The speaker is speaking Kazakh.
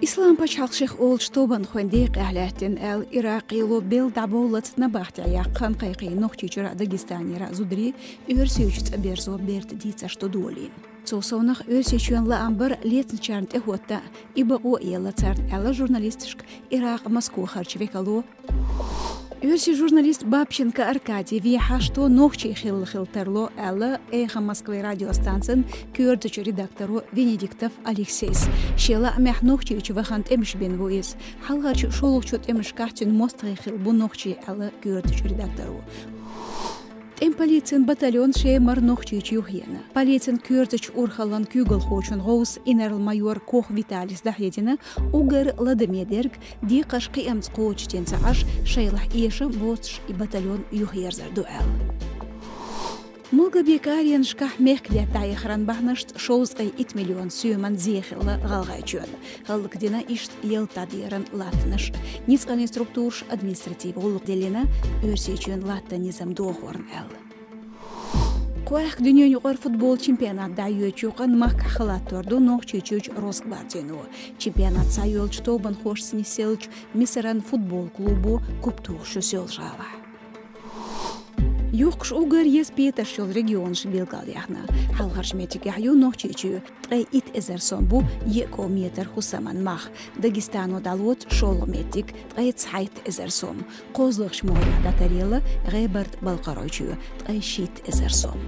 إسلام بشحق شيخ أول شطوبان خونديق أهلاتن العراقي لو بيل دابولت نباحت عياقان قيقي نوخي جرع داغستاني را زودري أرسيوشت أبيرزو بيرت ديتسا شتودولين صوصونخ أرسيشون لا أمبر ليتن شارنت إهوتا إبقو إيلا تارن ألا جورناليستشك إراق مسكو خارجفيكالو Юрси журналист Бабченко Аркадий виха что ногчи хилтерло Элла эхо Москвы радиостанцин кюрдыч редактору Венедиктов Алексейс. Шела мях ногчи чувахант эмш бенвуис. Халгач шолукчут эмш кахтин мостгы хил бу ногчи Элла кюрдыч редактору. Полицин батальон шеймар ногчич юхена. Полицин кюртыч урхалан кюгл хочун гоус инерл-майор Кох Виталис дахедина угар ладамедерг ди кашки эмц коучтен сааш шейлах иешем боцш и батальон юхерзар дуэл. Мулга бекариен шках мехкле тайхран бахнашт шоузгай 1 миллион сүйман зехилла галгайчун. Халыкдина ишт ел тадиран латныш. Ницкан инструктурш административ улук делина өрсечун латта низам дохорн эл. Коях дүйнөн югар футбол чемпионат да юечуган мак халаторду нохчичуч Росгвардияну. Чемпионат сайолч тобан хош снеселч мисеран футбол клубу куптух шөсөлжала. Юхш угар ес петашыл регион шбилгаляхна. Халгарш метигяхю нохчичу трей ит эзерсон бу еко метр хусаман мах. Дагестану далот шол метик трей цайт эзерсон. Козлыгш моря датарела гайбарт балқаройчу трей шит эзерсон.